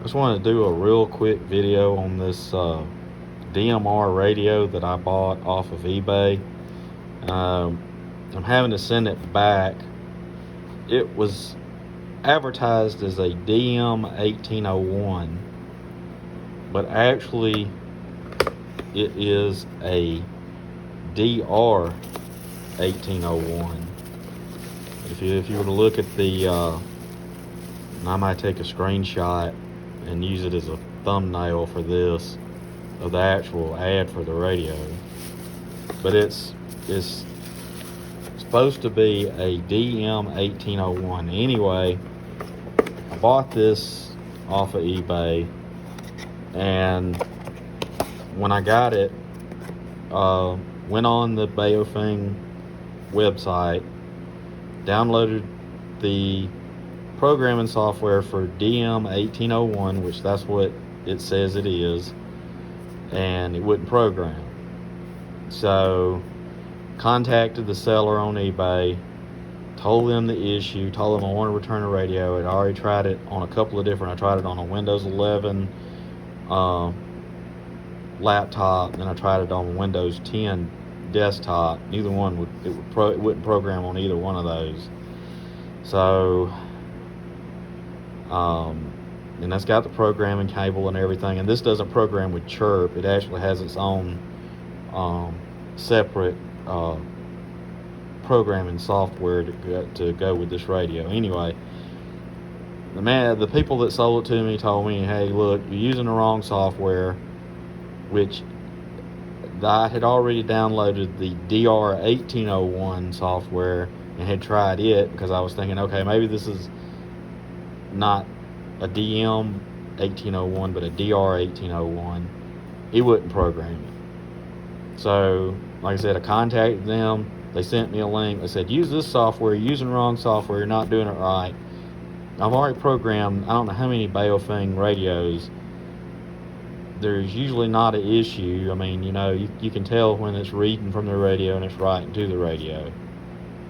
Just wanted to do a real quick video on this DMR radio that I bought off of eBay. I'm having to send it back. It was advertised as a DM1801, but actually it is a DR1801. If you were to look at the, and I might take a screenshot and use it as a thumbnail for this, of the actual ad for the radio. But it's supposed to be a DM1801. Anyway, I bought this off of eBay, and when I got it, went on the Baofeng website, downloaded the programming software for DM1801, which that's what it says it is, and it wouldn't program. So contacted the seller on eBay, told them the issue, told them I want to return a radio. I'd already tried it on a couple of different, I tried it on a Windows 11 laptop, then I tried it on a Windows 10 desktop. Neither one it wouldn't program on either one of those. So and that's got the programming cable and everything, and this doesn't program with Chirp. It actually has its own separate programming software to go with this radio. Anyway, the people that sold it to me told me, hey, look, you're using the wrong software, which I had already downloaded the DR1801 software and had tried it, because I was thinking, okay, maybe this is not a DM1801 but a DR1801. It wouldn't program it. So like I said, I contacted them. They sent me a link. They said, use this software, you're using the wrong software, you're not doing it right. I've already programmed I don't know how many Baofeng radios. There's usually not an issue. I mean, you can tell when it's reading from the radio and it's writing to the radio.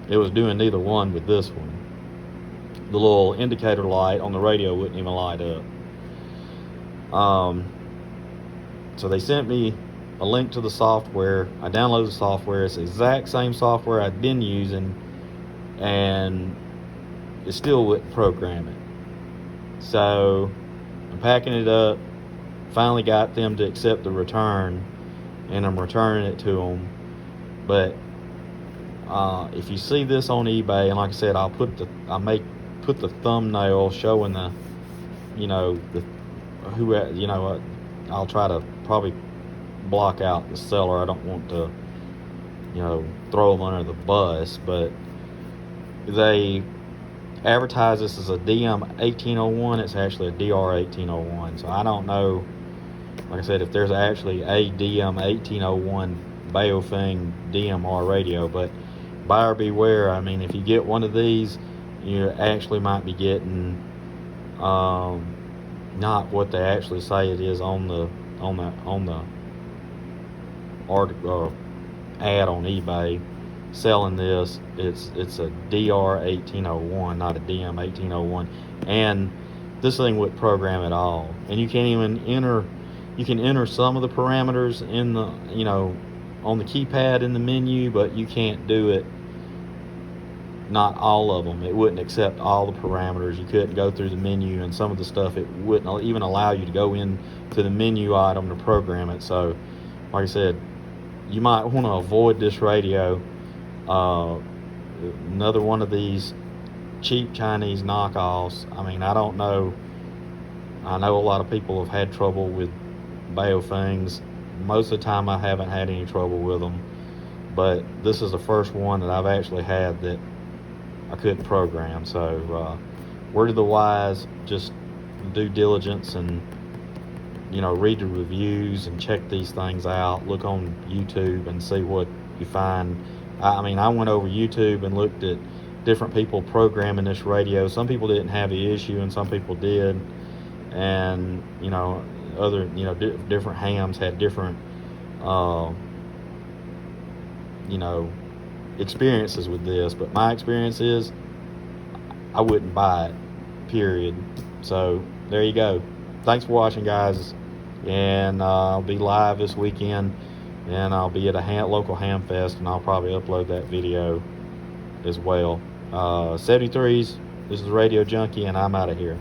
It was doing neither one with this one. The little indicator light on the radio wouldn't even light up. So they sent me a link to the software. I downloaded the software. It's the exact same software I'd been using, and it still wouldn't program it. So I'm packing it up. Finally got them to accept the return, and I'm returning it to them. But if you see this on eBay, and like I said, I'll put the thumbnail showing I'll try to probably block out the seller. I don't want to throw them under the bus, but they advertise this as a DM1801. It's actually a DR1801. So I don't know, like I said, if there's actually a DM1801 Baofeng DMR radio, but buyer beware. I mean, if you get one of these, you actually might be getting not what they actually say it is on the article ad on eBay selling this. It's a DR1801, not a DM1801, and this thing wouldn't program at all. And you can't even enter. You can enter some of the parameters in the on the keypad in the menu, but you can't do it. Not all of them. It wouldn't accept all the parameters. You couldn't go through the menu, and some of the stuff it wouldn't even allow you to go in to the menu item to program it. So like I said, you might want to avoid this radio. Another one of these cheap Chinese knockoffs. I mean, I don't know. I know a lot of people have had trouble with Baofengs. Most of the time I haven't had any trouble with them, but this is the first one that I've actually had that I couldn't program. So word of the wise, just due diligence and read the reviews and check these things out. Look on YouTube and see what you find. I mean, I went over YouTube and looked at different people programming this radio. Some people didn't have the issue and some people did, and other different hams had different experiences with this. But my experience is I wouldn't buy it, period. So there you go. thanks for watching, guys. And I'll be live this weekend, and I'll be at a local ham fest, and I'll probably upload that video as well. 73s, this is Radio Junkie, and I'm out of here.